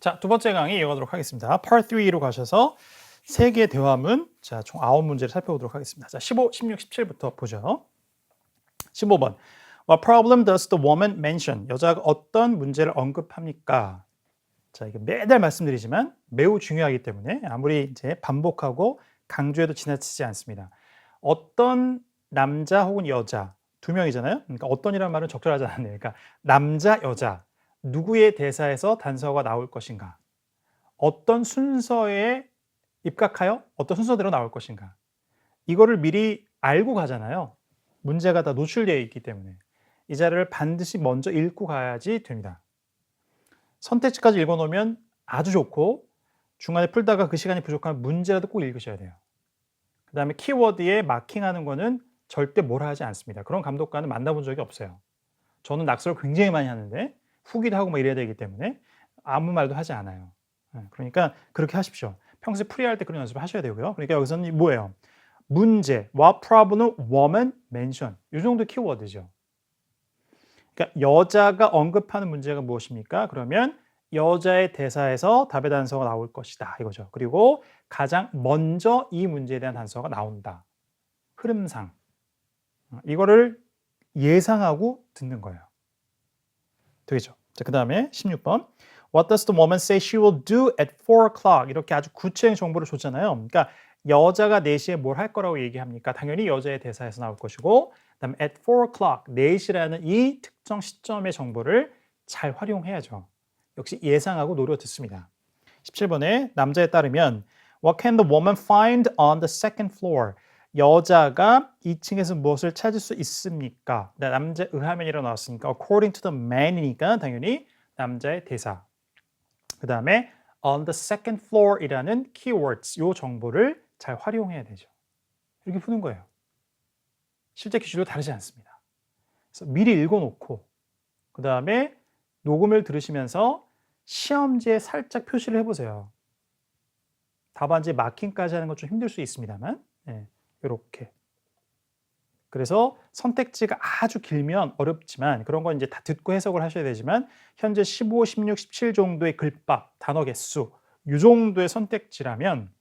자, 두 번째 강의 이어가도록 하겠습니다. Part 3로 가셔서 세 개의 대화문, 자, 총 9문제를 살펴보도록 하겠습니다. 자, 15, 16, 17부터 보죠. 15번. What problem does the woman mention? 여자가 어떤 문제를 언급합니까? 자, 이게 매달 말씀드리지만 매우 중요하기 때문에 아무리 이제 반복하고 강조해도 지나치지 않습니다. 어떤 남자 혹은 여자 두 명이잖아요. 그러니까 어떤이라는 말은 적절하지 않네요. 그러니까 남자, 여자 누구의 대사에서 단서가 나올 것인가? 어떤 순서에 입각하여 어떤 순서대로 나올 것인가? 이거를 미리 알고 가잖아요. 문제가 다 노출되어 있기 때문에 이 자리를 반드시 먼저 읽고 가야지 됩니다. 선택지까지 읽어놓으면 아주 좋고 중간에 풀다가 그 시간이 부족하면 문제라도 꼭 읽으셔야 돼요. 그 다음에 키워드에 마킹하는 거는 절대 뭐라 하지 않습니다. 그런 감독관은 만나본 적이 없어요. 저는 낙서를 굉장히 많이 하는데 후기도 하고 막 이래야 되기 때문에 아무 말도 하지 않아요. 그러니까 그렇게 하십시오. 평소에 풀이할 때 그런 연습을 하셔야 되고요. 그러니까 여기서는 뭐예요? 문제, what problem woman mention 이 정도 키워드죠. 그러니까 여자가 언급하는 문제가 무엇입니까? 그러면 여자의 대사에서 답의 단서가 나올 것이다 이거죠. 그리고 가장 먼저 이 문제에 대한 단서가 나온다. 흐름상. 이거를 예상하고 듣는 거예요. 되겠죠? 자, 그 다음에 16번. What does the woman say she will do at 4 o'clock? 이렇게 아주 구체적인 정보를 줬잖아요. 그러니까 여자가 4시에 뭘 할 거라고 얘기합니까? 당연히 여자의 대사에서 나올 것이고 그다음에 at 4 o'clock, 4시라는 이 특정 시점의 정보를 잘 활용해야죠. 역시 예상하고 노려 듣습니다. 17번에 남자에 따르면 What can the woman find on the second floor? 여자가 2층에서 무엇을 찾을 수 있습니까? 남자 의하면이라고 나왔으니까 according to the man이니까 당연히 남자의 대사. 그 다음에 on the second floor이라는 keywords, 이 정보를 잘 활용해야 되죠. 이렇게 푸는 거예요. 실제 퀴즈도 다르지 않습니다. 그래서 미리 읽어놓고 그 다음에 녹음을 들으시면서 시험지에 살짝 표시를 해보세요. 답안지 마킹까지 하는 건 좀 힘들 수 있습니다만 이렇게. 그래서 선택지가 아주 길면 어렵지만 그런 건 이제 다 듣고 해석을 하셔야 되지만 현재 15, 16, 17 정도의 글밥, 단어 개수 이 정도의 선택지라면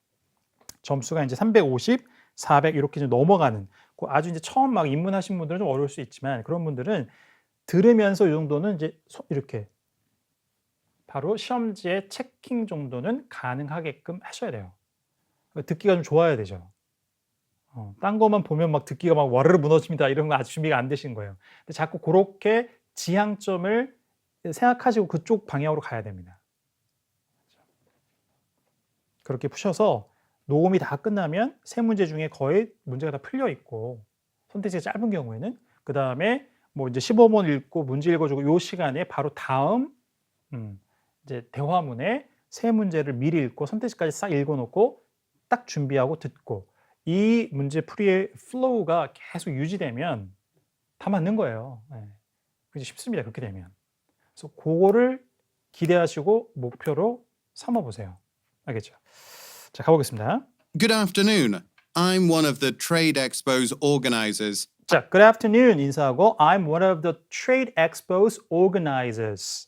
점수가 이제 350, 400 이렇게 좀 넘어가는 아주 이제 처음 막 입문하신 분들은 좀 어려울 수 있지만 그런 분들은 들으면서 이 정도는 이제 이렇게 바로 시험지에 체킹 정도는 가능하게끔 하셔야 돼요. 듣기가 좀 좋아야 되죠. 딴 것만 보면 막 듣기가 막 와르르 무너집니다. 이런 거 아직 준비가 안 되신 거예요. 근데 자꾸 그렇게 지향점을 생각하시고 그쪽 방향으로 가야 됩니다. 그렇게 푸셔서 녹음이 다 끝나면 세 문제 중에 거의 문제가 다 풀려 있고 선택지가 짧은 경우에는 그 다음에 뭐 이제 15번 읽고 문제 읽어주고 요 시간에 바로 다음 이제 대화문에 세 문제를 미리 읽고 선택지까지 싹 읽어놓고 딱 준비하고 듣고 이 문제 풀이의 플로우가 계속 유지되면 다 맞는 거예요. 그게 쉽습니다. 그렇게 되면. 그래서 그거를 기대하시고 목표로 삼아보세요. 알겠죠? 자, 가보겠습니다. Good afternoon. I'm one of the Trade Expo's organizers. 자, good afternoon 인사하고 I'm one of the Trade Expo's organizers.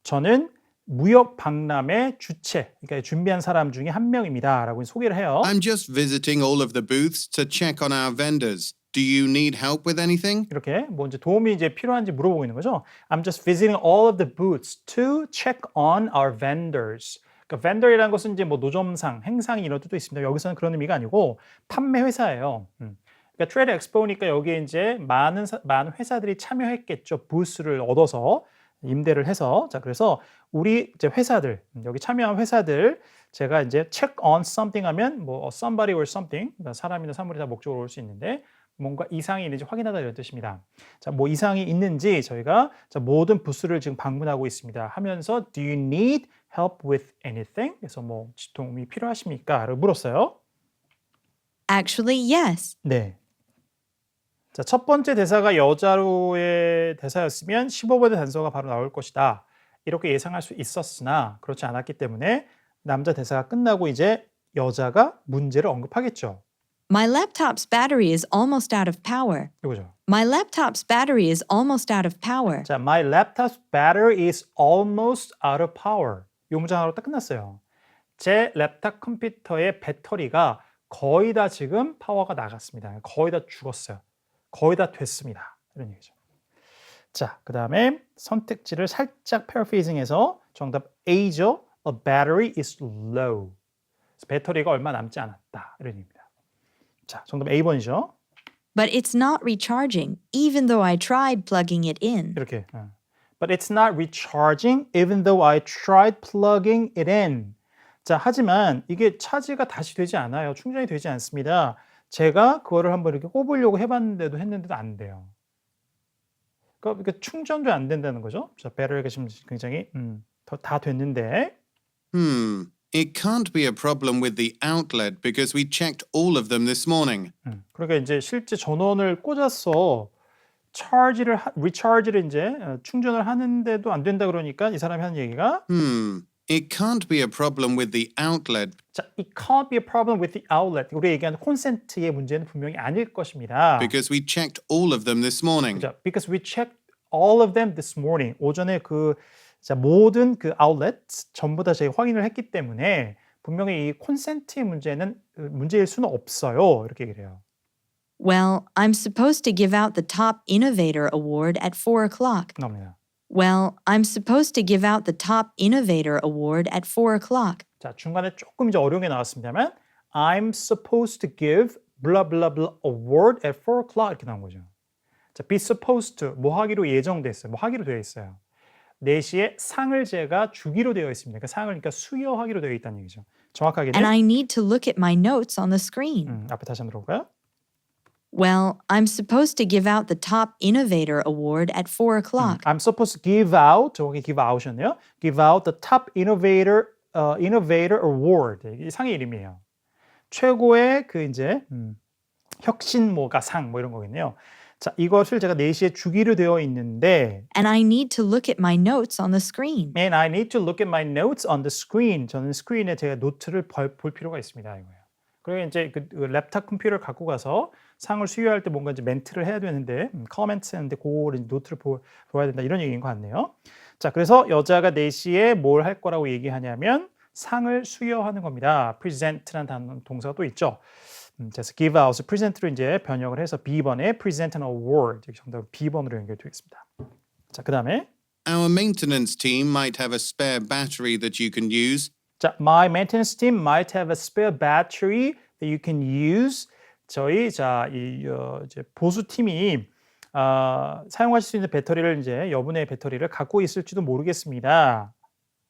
저는 무역 박람회 주최, 그러니까 준비한 사람 중에 한 명입니다. 라고 소개를 해요. I'm just visiting all of the booths to check on our vendors. Do you need help with anything? 이렇게 뭐 이제 도움이 이제 필요한지 물어보고 있는 거죠. I'm just visiting all of the booths to check on our vendors. 그러니까 vendor이라는 것은 이제 뭐 노점상, 행상인 이런 뜻도 있습니다. 여기서는 그런 의미가 아니고 판매 회사예요. 그러니까 트레이드 엑스포니까 여기에 이제 많은 회사들이 참여했겠죠. 부스를 얻어서 임대를 해서 자 그래서 우리 이제 회사들 여기 참여한 회사들 제가 이제 check on something 하면 뭐 somebody or something 그러니까 사람이나 사물이 다 목적으로 올 수 있는데 뭔가 이상이 있는지 확인하다 이런 뜻입니다. 자, 뭐 이상이 있는지 저희가 자, 모든 부스를 지금 방문하고 있습니다. 하면서 do you need help with anything? 그래서 뭐 도움이 필요하십니까? 라고 물었어요. Actually, yes. 네. 자, 첫 번째 대사가 여자로의 대사였으면 15번의 단서가 바로 나올 것이다. 이렇게 예상할 수 있었으나 그렇지 않았기 때문에 남자 대사가 끝나고 이제 여자가 문제를 언급하겠죠. My laptop's battery is almost out of power. 이거죠. My laptop's battery is almost out of power. 자, my laptop's battery is almost out of power. 이 문장 하나로 딱 끝났어요. 제 랩탑 컴퓨터의 배터리가 거의 다 지금 파워가 나갔습니다. 거의 다 죽었어요. 거의 다 됐습니다. 이런 얘기죠. 자, 그 다음에 선택지를 살짝 paraphrasing해서 정답 A죠. A battery is low. 배터리가 얼마 남지 않았다. 이런 얘기입니다. 자, 정답 A번이죠. But it's not recharging, even though I tried plugging it in. 이렇게. But it's not recharging even though I tried plugging it in. 자, 하지만 이게 차지가 다시 되지 않아요. 충전이 되지 않습니다. 제가 그거를 한번 이렇게 꼽으려고 했는데도 안 돼요. 그러니까 충전도 안 된다는 거죠. 자, 배터리가 지금 굉장히 다 됐는데. It can't be a problem with the outlet because we checked all of them this morning. 그러니까 이제 실제 전원을 꽂아서 recharge를 이제 충전을 하는데도 안 된다 그러니까 이 사람이 하는 얘기가 It can't be a problem with the outlet 자, it can't be a problem with the outlet. 우리 얘기하는 콘센트의 문제는 분명히 아닐 것입니다. because we checked all of them this morning. 그죠? Because we checked all of them this morning. 오전에 모든 그 outlet 전부 다 저희가 확인을 했기 때문에 분명히 이 콘센트의 문제는 문제일 수는 없어요. 이렇게 얘기를 해요. Well, I'm supposed to give out the top innovator award at 4 o'clock. 나옵니다. Well, I'm supposed to give out the top innovator award at 4 o'clock. 자, 중간에 조금 이제 어려운 게 나왔습니다만 I'm supposed to give blah blah blah award at 4 o'clock 이렇게 나온 거죠. 자, be supposed to 뭐 하기로 예정됐어요. 뭐 하기로 되어 있어요. 4시에 상을 제가 주기로 되어 있습니다. 그 상을 그러니까 수여하기로 되어 있다는 얘기죠. 정확하게는 And I need to look at my notes on the screen. 앞에 다시 한번 들어볼까요? Well, I'm supposed to give out the top innovator award at 4 o'clock. I'm supposed to give out, 저기 give out이었네요. Give out the top innovator award. 이 상의 이름이에요. 최고의 그 이제 혁신모가 상 뭐 이런 거겠네요. 자, 이것을 제가 4시에 주기로 되어 있는데 And I need to look at my notes on the screen. And I need to look at my notes on the screen. 저는 스크린에 제가 노트를 볼 필요가 있습니다. 이거예요. 그리고 이제 그 랩탑 컴퓨터를 갖고 가서 상을 수여할 때 뭔가 이제 멘트를 해야 되는데 커멘트 했는데 그거를 노트를 보아야 된다 이런 얘기인 것 같네요. 자, 그래서 여자가 4시에 뭘 할 거라고 얘기하냐면 상을 수여하는 겁니다. present라는 동사가 또 있죠. 그래서 give out, present로 이제 번역을 해서 B번에 present an award. 정답은 B번으로 연결되겠습니다. 자, 그 다음에 Our maintenance team might have a spare battery that you can use. 자, my maintenance team might have a spare battery that you can use. 저희 이제 보수팀이 사용하실 수 있는 배터리를 이제 여분의 배터리를 갖고 있을지도 모르겠습니다.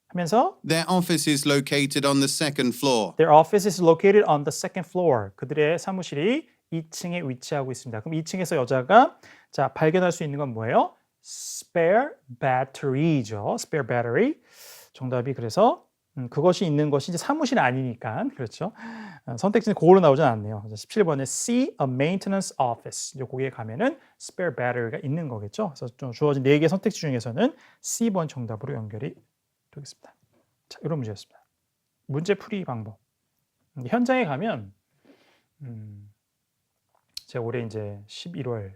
하면서 Their office is located on the second floor. Their office is located on the second floor. 그들의 사무실이 2층에 위치하고 있습니다. 그럼 2층에서 여자가 자, 발견할 수 있는 건 뭐예요? Spare battery죠. Spare battery. 정답이 그래서 그것이 있는 것이 이제 사무실이 아니니까 그렇죠. 선택지는 그걸로 나오진 않네요. 17번에 C, a maintenance office. 이제 거기에 가면은 spare battery가 있는 거겠죠. 그래서 좀 주어진 4개 선택지 중에서는 C번 정답으로 연결이 되겠습니다. 자, 이런 문제였습니다. 문제 풀이 방법. 현장에 가면 제가 올해 이제 11월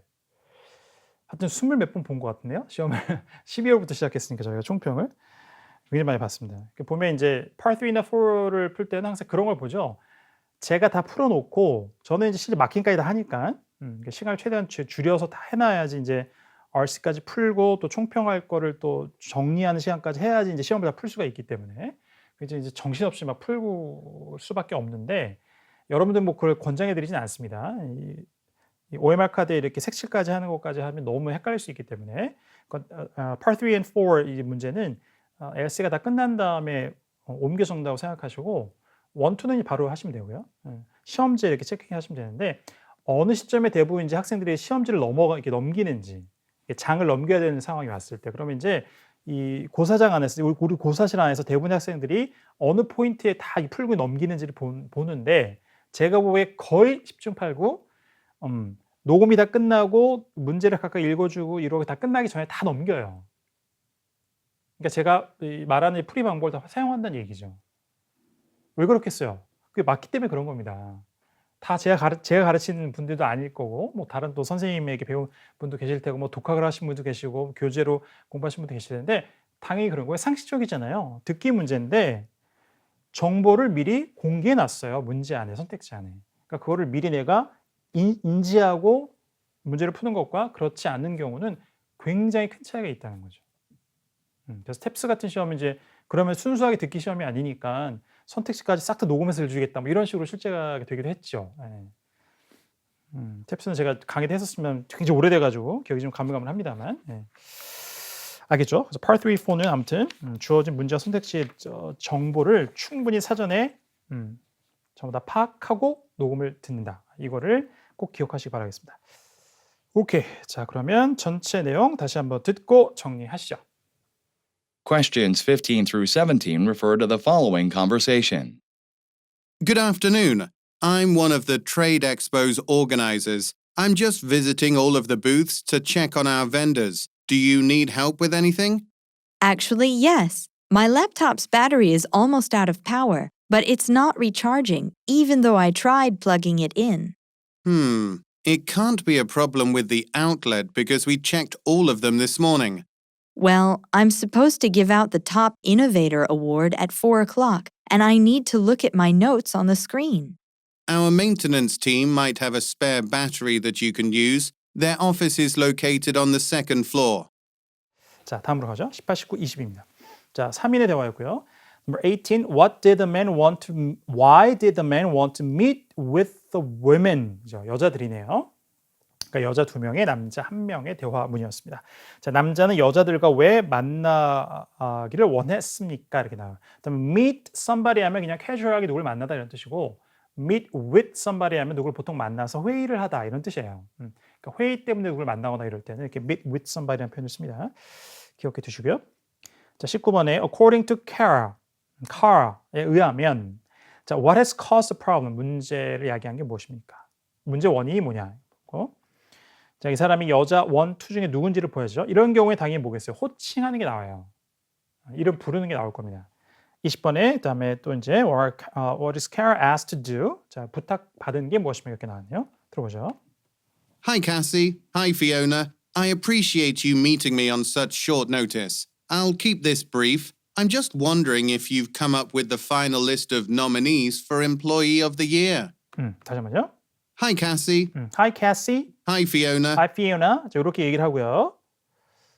하여튼 20몇 번 본 것 같은데요. 시험을 12월부터 시작했으니까 저희가 총평을 굉장히 많이 봤습니다. 보면 이제 Part 3나 4를 풀 때는 항상 그런 걸 보죠. 제가 다 풀어놓고 저는 이제 실제 마킹까지 다 하니까 시간을 최대한 줄여서 다 해놔야지 이제 RC까지 풀고 또 총평할 거를 또 정리하는 시간까지 해야지 이제 시험을 다 풀 수가 있기 때문에 이제 정신없이 막 풀고 수밖에 없는데 여러분들 뭐 그걸 권장해드리진 않습니다. 이 OMR 카드에 이렇게 색칠까지 하는 것까지 하면 너무 헷갈릴 수 있기 때문에 Part 3 and 4 이 문제는 LC가 다 끝난 다음에 옮겨준다고 생각하시고 1, 2는 바로 하시면 되고요. 시험지 이렇게 체킹하시면 되는데 어느 시점에 대부분 이제 학생들이 시험지를 이렇게 넘기는지 장을 넘겨야 되는 상황이 왔을 때 그러면 이제 이 고사장 안에서 우리 고사실 안에서 대부분의 학생들이 어느 포인트에 다 풀고 넘기는지를 보는데 제가 보기에 거의 10중 8구 녹음이 다 끝나고 문제를 각각 읽어주고 이러고 다 끝나기 전에 다 넘겨요. 그러니까 제가 말하는 풀이 방법을 다 사용한다는 얘기죠. 왜 그렇겠어요? 그게 맞기 때문에 그런 겁니다. 다 제가 가르치는 분들도 아닐 거고 뭐 다른 또 선생님에게 배운 분도 계실 테고 뭐 독학을 하신 분도 계시고 교재로 공부하신 분도 계실 텐데 당연히 그런 거예요. 상식적이잖아요. 듣기 문제인데 정보를 미리 공개해 놨어요. 문제 안에, 선택지 안에. 그러니까 그거를 미리 내가 인지하고 문제를 푸는 것과 그렇지 않은 경우는 굉장히 큰 차이가 있다는 거죠. 그래서 탭스 같은 시험은 이제 그러면 순수하게 듣기 시험이 아니니까 선택지까지 싹 다 녹음해서 해주겠다 뭐 이런 식으로 실제가 되기도 했죠. 예. 탭스는 제가 강의도 했었으면 굉장히 오래돼가지고 기억이 좀 가물가물합니다만. 예. 알겠죠? 그래서 Part 3, 4는 아무튼 주어진 문제와 선택지의 정보를 충분히 사전에 전부 다 파악하고 녹음을 듣는다. 이거를 꼭 기억하시기 바라겠습니다. 오케이. 자, 그러면 전체 내용 다시 한번 듣고 정리하시죠. Questions 15 through 17 refer to the following conversation. Good afternoon. I'm one of the Trade Expo's organizers. I'm just visiting all of the booths to check on our vendors. Do you need help with anything? Actually, yes. My laptop's battery is almost out of power, but it's not recharging, even though I tried plugging it in. It can't be a problem with the outlet because we checked all of them this morning. Well, I'm supposed to give out the Top Innovator Award at 4 o'clock, and I need to look at my notes on the screen. Our maintenance team might have a spare battery that you can use. Their office is located on the second floor. 자, 다음으로 가죠. 18, 19, 20입니다. 자, 3인의 대화였고요. Number 18, why did the man want to meet with the women? 여자들이네요. 그러니까 여자 2명의 남자 1명의 대화문이었습니다. 자, 남자는 여자들과 왜 만나기를 원했습니까? 이렇게 나와요. 그다음에 meet somebody 하면 그냥 캐주얼하게 누굴 만나다 이런 뜻이고 meet with somebody 하면 누굴 보통 만나서 회의를 하다 이런 뜻이에요. 그러니까 회의 때문에 누굴 만나거나 이럴 때는 이렇게 meet with somebody라는 표현을 씁니다. 기억해 두시고요. 자, 19번에 according to Kara에 의하면 자, what has caused the problem? 문제를 야기한 게 무엇입니까? 문제 원인이 뭐냐? 자, 이 사람이 여자 1, 2 중에 누군지를 보여주죠. 이런 경우에 당연히 뭐겠어요? 호칭하는 게 나와요. 이름 부르는 게 나올 겁니다. 20번에 그다음에 또 이제 what is Kara asked to do? 자, 부탁받은 게 무엇입니까? 이렇게 나왔네요. 들어보죠. Hi, Cassie. Hi, Fiona. I appreciate you meeting me on such short notice. I'll keep this brief. I'm just wondering if you've come up with the final list of nominees for Employee of the Year. 다시 한번요. Hi, Cassie. Hi, Cassie. Hi, Fiona. Hi, Fiona. 자, 이렇게 얘기를 하고요.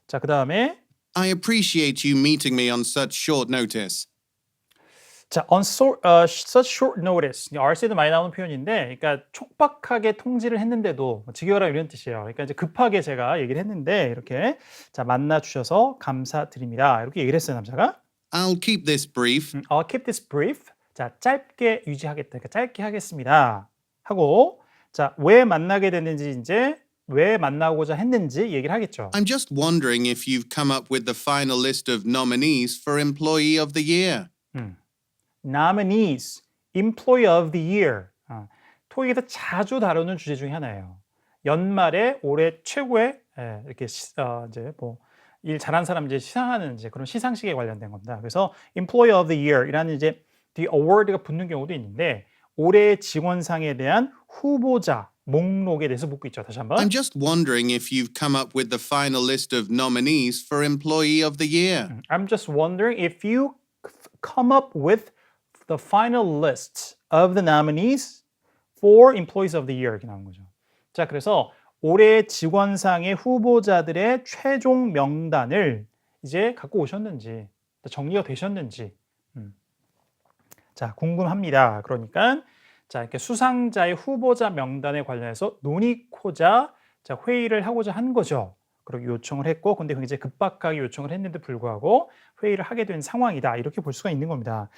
자, 그다음에 I appreciate you meeting me on such short notice. 자, on such short notice. RC에도 많이 나오는 표현인데, 그러니까 촉박하게 통지를 했는데도 즉위하라 이런 뜻이에요. 그러니까 이제 급하게 제가 얘기를 했는데 이렇게 자 만나 주셔서 감사드립니다. 이렇게 얘기를 했어요, 남자가. I'll keep this brief. I'll keep this brief. 자, 짧게 유지하겠다. 그러니까 짧게 하겠습니다. 하고 자, 왜 만나게 됐는지 이제 왜 만나고자 했는지 얘기를 하겠죠. I'm just wondering if you've come up with the final list of nominees for Employee of the Year. Nominees, Employee of the Year. 토익에서 자주 다루는 주제 중에 하나예요. 연말에 올해 최고의 이렇게 이제 뭐 일 잘한 사람 이제 시상하는 이제 그런 시상식에 관련된 겁니다. 그래서 Employee of the Year이라는 이제 the award가 붙는 경우도 있는데 올해 직원상에 대한 후보자 목록에 대해서 묻고 있죠. 다시 한번. I'm just wondering if you've come up with the final list of nominees for Employee of the Year. I'm just wondering if you come up with the final list of the nominees for Employees of the Year 이렇게 나온 거죠. 자, 그래서 올해 직원상의 후보자들의 최종 명단을 이제 갖고 오셨는지 정리가 되셨는지 자, 궁금합니다. 그러니까 자, 이렇게 수상자의 후보자 명단에 관련해서 논의코자 자, 회의를 하고자 한 거죠. 그리고 요청을 했고 근데 굉장히 급박하게 요청을 했는데 불구하고 회의를 하게 된 상황이다. 이렇게 볼 수가 있는 겁니다.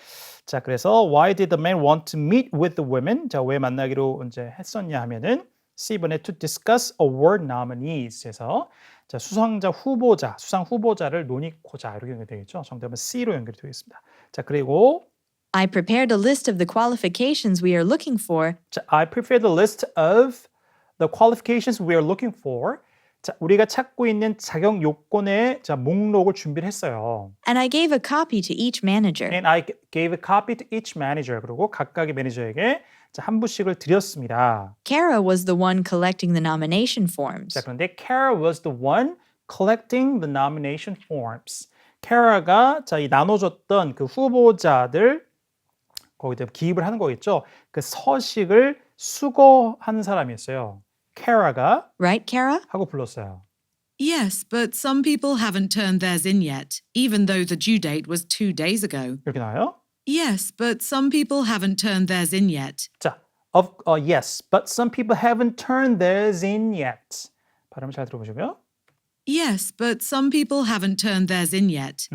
자, 그래서 why did the man want to meet with the women? 자, 왜 만나기로 이제 했었냐 하면은 C번에 to discuss award nominees에서 자, 수상 후보자를 논의코자 이렇게 연결되겠죠. 정답은 C로 연결이 되겠습니다. 자, 그리고 I prepared a list of the qualifications we are looking for. 자, I prepared the list of the qualifications we are looking for. 자, 우리가 찾고 있는 자격 요건의 자, 목록을 준비를 했어요. And I gave a copy to each manager. And I gave a copy to each manager. 그리고 각각의 매니저에게 자, 한 부씩을 드렸습니다. Kara was the one collecting the nomination forms. 자, 그런데 Kara was the one collecting the nomination forms. 캐라가 자, 이 나눠줬던 그 후보자들 거기다 기입을 하는 거겠죠. 그 서식을 수거하는 사람이었어요. 캐라가 Right, Kara? 하고 불렀어요. Yes, but some people haven't turned theirs in yet, even though the due date was 2 days ago. 이렇게 나와요. Yes, but some people haven't turned theirs in yet. 자, yes, but some people haven't turned theirs in yet. 발음을 잘 들어보시고요. Yes, but some people haven't turned theirs in yet.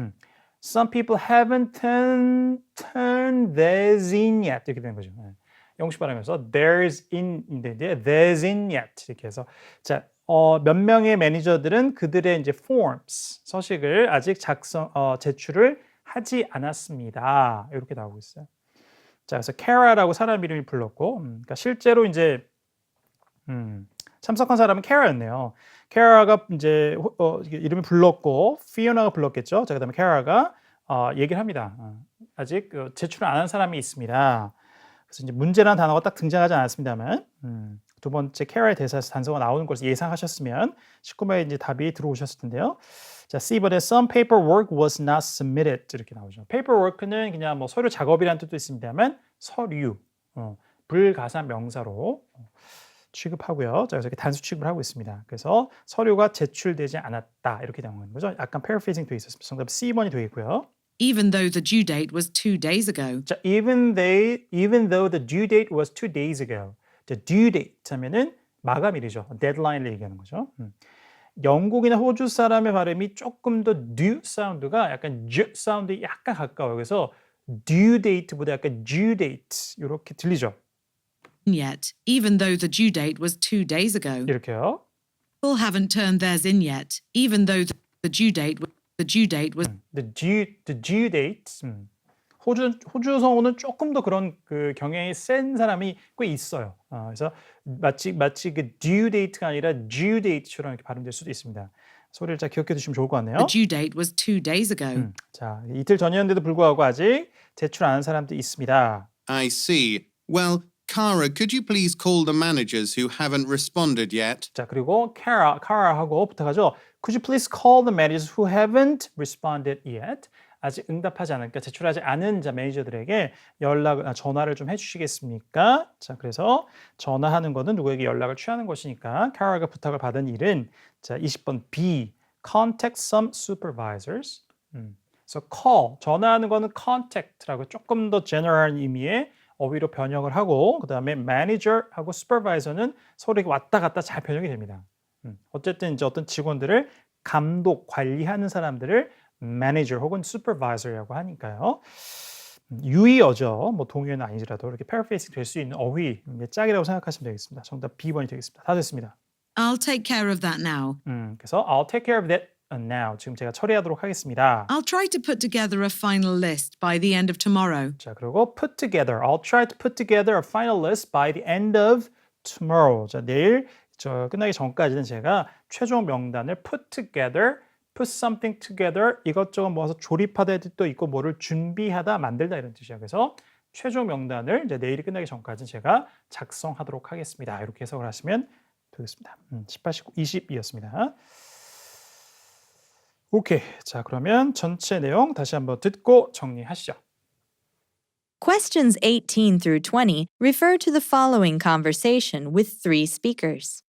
Some people haven't turned theirs in yet. 이렇게 되는 거죠. 네. 영국식 발음에서 there's in인데 there's in yet 이렇게 해서 자, 몇 명의 매니저들은 그들의 이제 forms 서식을 아직 제출을 하지 않았습니다. 이렇게 나오고 있어요. 자, 그래서 캐라라고 사람 이름이 불렀고, 그러니까 실제로 이제 참석한 사람은 캐라였네요. 캐라가 이제 이름이 불렀고, 피오나가 불렀겠죠. 자, 그다음에 캐라가 얘기를 합니다. 아직 제출을 안 한 사람이 있습니다. 그래서 이제 문제라는 단어가 딱 등장하지 않았습니다만, 두 번째 캐라의 대사에서 단서가 나오는 것을 예상하셨으면 19번에 이제 답이 들어오셨을 텐데요. 자, C번에 some paperwork was not submitted 이렇게 나오죠. paperwork는 그냥 뭐 서류 작업이라는 뜻도 있습니다만 서류, 불가산 명사로 취급하고요. 자, 그래서 이렇게 단수 취급을 하고 있습니다. 그래서 서류가 제출되지 않았다 이렇게 나오는 거죠. 약간 paraphrasing 되어 있었습니다. 정답 C번이 되겠고요. Even though the due date was 2 days ago. 자, even though the due date was 2 days ago. 자, due date 하면은 마감일이죠. deadline을 얘기하는 거죠. 영국이나 호주 사람의 발음이 조금 더 due 사운드가 약간 j 사운드에 약간 가까워요. 그래서 due date보다 약간 due date 이렇게 들리죠. Yet, even though the due date was 2 days ago. 이렇게요. People haven't turned theirs in yet, even though the due date was The due date. 호주 성우는 조금 더 그런 그 경향이 센 사람이 꽤 있어요. 그래서 마치 그 due date가 아니라 due date처럼 이렇게 발음될 수도 있습니다. 소리를 잘 기억해 두시면 좋을 것 같네요. the due date was 2 days ago. 자, 이틀 전이었는데도 불구하고 아직 제출 안 한 사람도 있습니다. I see. Well, Kara, could you please call the managers who haven't responded yet? 자, 그리고 Kara하고 부탁하죠. Could you please call the managers who haven't responded yet? 아직 응답하지 않으니까 제출하지 않은 자 매니저들에게 전화를 좀 해주시겠습니까? 자, 그래서 전화하는 것은 누구에게 연락을 취하는 것이니까 Kara가 부탁을 받은 일은 자 20번 B, contact some supervisors. 그래서 call, 전화하는 거는 contact라고 조금 더 general 의미의 어휘로 번역을 하고 그 다음에 manager하고 supervisor는 서로 이렇게 왔다 갔다 잘 변형이 됩니다. 어쨌든 이제 어떤 직원들을 감독, 관리하는 사람들을 manager 혹은 supervisor이라고 하니까요. 유의어죠. 뭐 동의어는 아니더라도 이렇게 paraphrasing 될 수 있는 어휘 짝이라고 생각하시면 되겠습니다. 정답 B번이 되겠습니다. 다 됐습니다. I'll take care of that now. 그래서 I'll take care of that now. 지금 제가 처리하도록 하겠습니다. I'll try to put together a final list by the end of tomorrow. 자, 그리고 put together. I'll try to put together a final list by the end of tomorrow. 자, 내일 끝나기 전까지는 제가 최종 명단을 put together, put something together 이것저것 모아서 조립하다의 뜻도 있고 뭐를 준비하다, 만들다 이런 뜻이야. 그래서 최종 명단을 이제 내일이 끝나기 전까지 제가 작성하도록 하겠습니다. 이렇게 해석을 하시면 되겠습니다. 18, 19, 20이었습니다. 오케이. 자, 그러면 전체 내용 다시 한번 듣고 정리하시죠. Questions 18 through 20 refer to the following conversation with 3 speakers.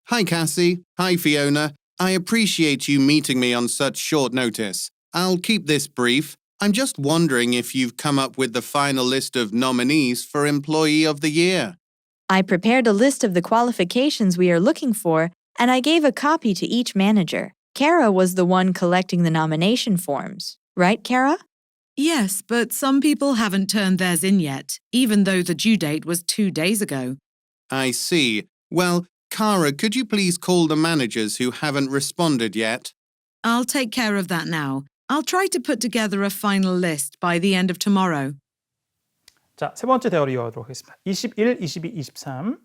Hi, Cassie. Hi, Fiona. I appreciate you meeting me on such short notice. I'll keep this brief. I'm just wondering if you've come up with the final list of nominees for Employee of the Year. I prepared a list of the qualifications we are looking for, and I gave a copy to each manager. Kara was the one collecting the nomination forms. Right, Kara? Yes, but some people haven't turned theirs in yet, even though the due date was 2 days ago. I see. Well, Kara, could you please call the managers who haven't responded yet? I'll take care of that now. I'll try to put together a final list by the end of tomorrow. 자, 세 번째 대화로 이어가도록 하겠습니다. 21, 22, 23.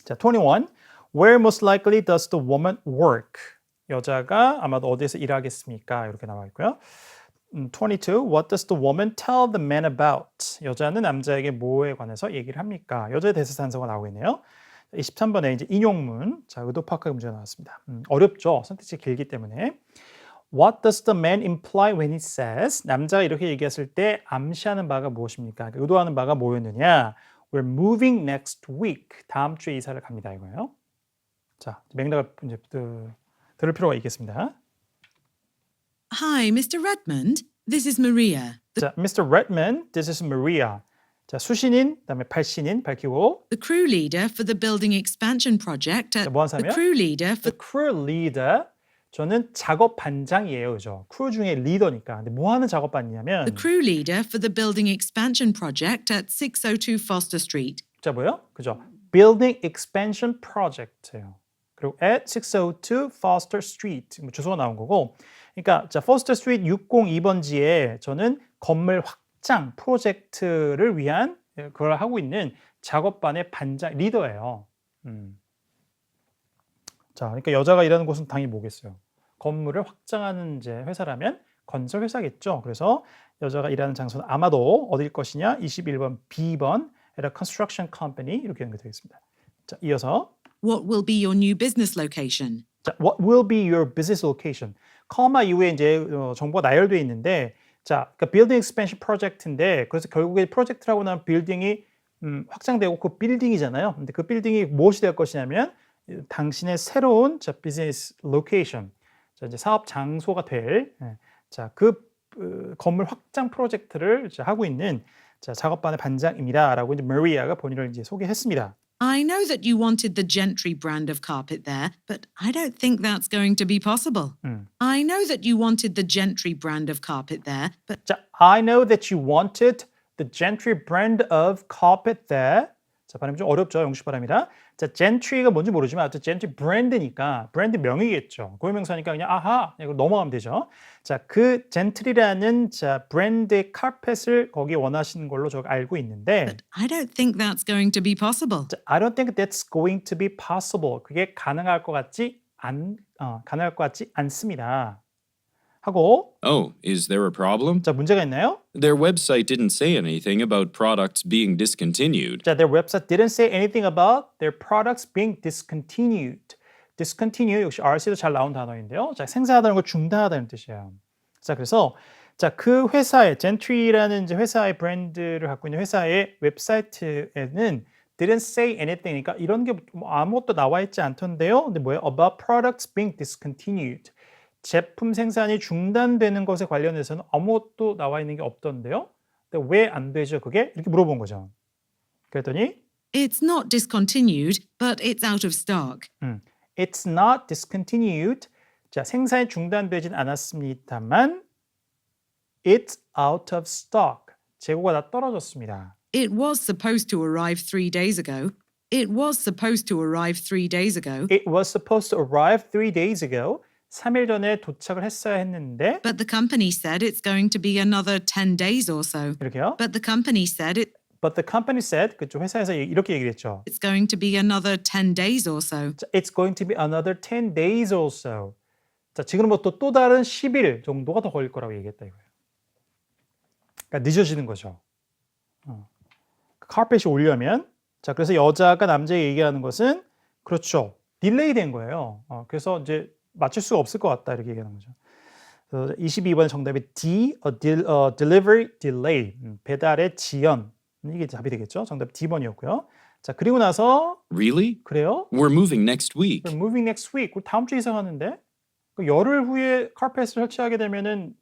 자, 21. Where most likely does the woman work? 여자가 아마도 어디에서 일하겠습니까? 이렇게 나와 있고요. 22. What does the woman tell the man about? 여자는 남자에게 뭐에 관해서 얘기를 합니까? 여자에 대해서 단서가 나오고 있네요. 23번에 이제 인용문. 자, 의도 파악하기 문제가 나왔습니다. 어렵죠? 선택지 길기 때문에. What does the man imply when he says? 남자가 이렇게 얘기했을 때 암시하는 바가 무엇입니까? 그러니까 의도하는 바가 뭐였느냐? We're moving next week. 다음 주에 이사를 갑니다 이거예요. 자, 맥락을 이제 들을 필요가 있겠습니다. Hi, Mr. Redmond. This is Maria. 자, Mr. Redman, this is Maria. 자, 수신인, 그다음에 발신인 밝히고 The crew leader for the building expansion project at 자, 뭐 하는 the 사람이야? crew leader for The crew leader. 저는 작업 반장이에요, 그죠? 크루 중에 리더니까. 근데 뭐 하는 작업 반이냐면 the crew leader for the building expansion project at 602 Foster Street. 자, 뭐요? 그죠? Building expansion project예요. 그리고 at 602 Foster Street 뭐 주소가 나온 거고. 그러니까 자, Foster Street 602번지에 저는 건물 확장 프로젝트를 위한 그걸 하고 있는 작업반의 반장 리더예요. 자, 그러니까 여자가 일하는 곳은 당연히 뭐겠어요? 건물을 확장하는 이제 회사라면 건설 회사겠죠. 그래서 여자가 일하는 장소는 아마도 어디일 것이냐? 21번 B번 at a construction company 이렇게 연결되겠습니다. 자, 이어서 What will be your new business location? 자, what will be your business location? 커마 이후에 이제 정보가 나열되어 있는데 자, 그러니까 building expansion project인데 그래서 결국에 프로젝트라고 나면 빌딩이 확장되고 그 빌딩이잖아요. 근데 그 빌딩이 무엇이 될 것이냐면 당신의 새로운 자, 비즈니스 로케이션, 자, 이제 사업 장소가 될 자, 그 건물 확장 프로젝트를 이제 하고 있는 자, 작업반의 반장입니다라고 이제 마리아가 본인을 이제 소개했습니다. I know that you wanted the Gentry brand of carpet there, but I don't think that's going to be possible. I know that you wanted the Gentry brand of carpet there, but 자, I know that you wanted the Gentry brand of carpet there. 자, 발음이 좀 어렵죠. 영식 발음이라. 자, Gentry가 뭔지 모르지만 어쨌든 Gentry 브랜드니까 브랜드 명이겠죠. 고유명사니까 그냥 아하 이거 넘어가면 되죠. 자, 그 Gentry라는 자 브랜드의 카펫을 거기 원하시는 걸로 제가 알고 있는데 but I don't think that's going to be possible. 자, I don't think that's going to be possible. 그게 가능할 것 같지 않습니다. 하고 Oh, is there a problem? 자, 문제가 있나요? Their website didn't say anything about products being discontinued. 자, their website didn't say anything about their products being discontinued. discontinue 역시 RC도 잘 나온 단어인데요. 자, 생산하다는 걸 중단하다는 뜻이에요. 자, 그래서 자, 그 회사의 Gentry라는 이제 회사의 브랜드를 갖고 있는 회사의 웹사이트에는 didn't say anything. 그러니까 이런 게 뭐 아무것도 나와 있지 않던데요. 근데 뭐예요? About products being discontinued. 제품 생산이 중단되는 것에 관련해서는 아무것도 나와 있는 게 없던데요. 근데 왜 안 되죠? 그게? 이렇게 물어본 거죠. 그랬더니 It's not discontinued, but it's out of stock. It's not discontinued. 자, 생산이 중단되진 않았습니다만 It's out of stock. 재고가 다 떨어졌습니다. It was supposed to arrive 3 days ago. It was supposed to arrive 3 days ago, It was supposed to arrive 3 days ago. 3일 전에 도착을 했어야 했는데 but the company said it's going to be another 10 days or so. 이렇게요. But the company said But the company said 그쪽 회사에서 이렇게 얘기를 했죠. it's going to be another 10 days or so. 자, It's going to be another 10 days or so. 자, 지금부터 또 다른 10일 정도가 더 걸릴 거라고 얘기했다 이거예요. 그러니까 늦어지는 거죠. 카펫이 오려면 자, 그래서 여자가 남자에게 얘기하는 것은 그렇죠. 딜레이 된 거예요. 그래서 이제 맞출 수가 없을 것 같다 이렇게 얘기하는 거죠. 22번 정답이 D, delivery delay, 배달의 지연. 이게 답이 되겠죠. 정답 D번이었고요. 자, 그리고 나서 Really? 그래요? We're moving next week. We're moving next week. 우리 다음 주에 이사가는데 그 열흘 후에 카펫을 설치하게 되면은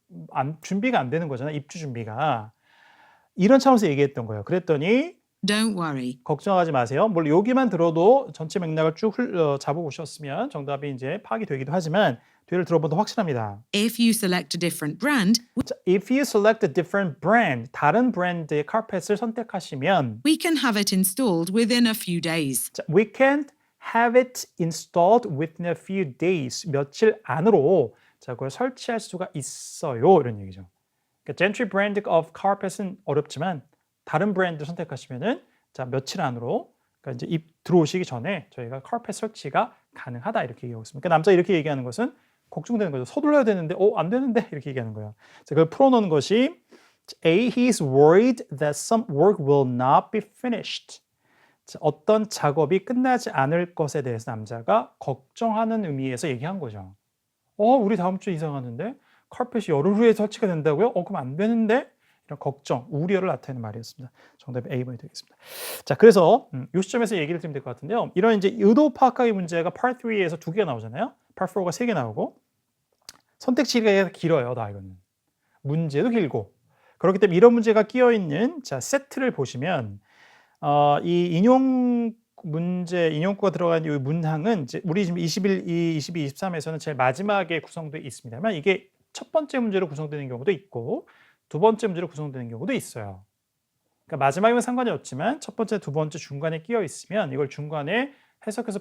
준비가 안 되는 거잖아요. 입주 준비가. 이런 차원에서 얘기했던 거예요. 그랬더니 Don't worry. 걱정하지 마세요. 물론 여기만 들어도 전체 맥락을 쭉 잡아보셨으면 정답이 이제 파악이 되기도 하지만 뒤를 들어보면 더 확실합니다. If you select a different brand, 자, If you select a different brand, 다른 브랜드의 카펫을 선택하시면 we can have it installed within a few days. 자, we can have it installed within a few days. 며칠 안으로 자, 그걸 설치할 수가 있어요. 이런 얘기죠. 그러니까 Gentry brand of carpet은 어렵지만 다른 브랜드 선택하시면은 자, 며칠 안으로 그러니까 이제 들어오시기 전에 저희가 카펫 설치가 가능하다 이렇게 얘기하고 있습니다. 그러니까 남자 이렇게 얘기하는 것은 걱정되는 거죠. 서둘러야 되는데 안 되는데 이렇게 얘기하는 거예요. 그래서 그걸 풀어놓은 것이 A. He's worried that some work will not be finished. 자, 어떤 작업이 끝나지 않을 것에 대해서 남자가 걱정하는 의미에서 얘기한 거죠. 우리 다음 주에 이사 가는데 카펫이 열흘 후에 설치가 된다고요? 그럼 안 되는데? 이런 걱정, 우려를 나타내는 말이었습니다. 정답이 A번이 되겠습니다. 자, 그래서 이 시점에서 얘기를 드리면 될 것 같은데요. 이런 이제 의도 파악하기 문제가 Part 3에서 2개가 나오잖아요. Part 4가 3개 나오고 선택지가 길어요. 다 이거는. 문제도 길고. 그렇기 때문에 이런 문제가 끼어 있는 자, 세트를 보시면 이 인용 문제, 인용구가 들어간 이 문항은 이제 우리 지금 21, 22, 23에서는 제일 마지막에 구성되어 있습니다만 이게 첫 번째 문제로 구성되는 경우도 있고 두 번째 문제로 구성되는 경우도 있어요. 그러니까 마지막이면 상관이 없지만 첫 번째, 두 번째 중간에 끼어 있으면 이걸 중간에 해석해서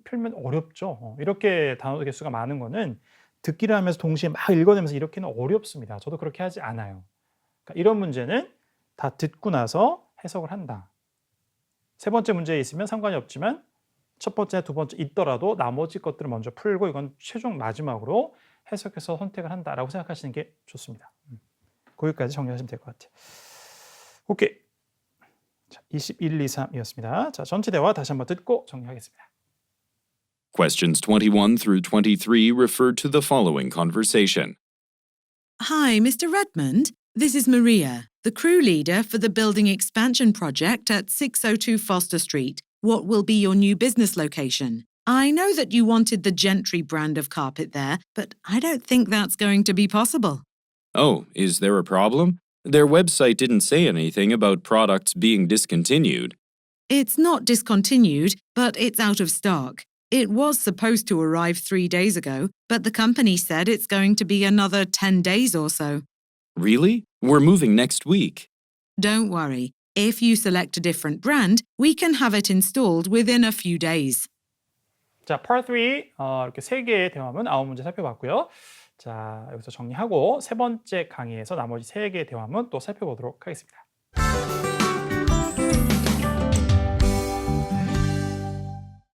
풀면 어렵죠. 이렇게 단어 개수가 많은 거는 듣기를 하면서 동시에 막 읽어내면서 이렇게는 어렵습니다. 저도 그렇게 하지 않아요. 그러니까 이런 문제는 다 듣고 나서 해석을 한다. 세 번째 문제에 있으면 상관이 없지만 첫 번째, 두 번째 있더라도 나머지 것들을 먼저 풀고 이건 최종 마지막으로 해석해서 선택을 한다라고 생각하시는 게 좋습니다. 거기까지 정리하시면 될 것 같아요. 오케이. 자, 21, 2, 3이었습니다. 자, 전체 대화 다시 한번 듣고 정리하겠습니다. Questions 21 through 23 refer to the following conversation. Hi, Mr. Redmond. This is Maria, the crew leader for the building expansion project at 602 Foster Street. What will be your new business location? I know that you wanted the Gentry brand of carpet there, but I don't think that's going to be possible. Oh, is there a problem? Their website didn't say anything about products being discontinued. It's not discontinued, but it's out of stock. It was supposed to arrive 3 days ago, but the company said it's going to be another 10 days or so. Really? We're moving next week. Don't worry. If you select a different brand, we can have it installed within a few days. 자, Part 3 이렇게 세 개의 대화문 9문제 살펴봤고요. 자, 여기서 정리하고 세 번째 강의에서 나머지 세 개의 대화문 또 살펴보도록 하겠습니다.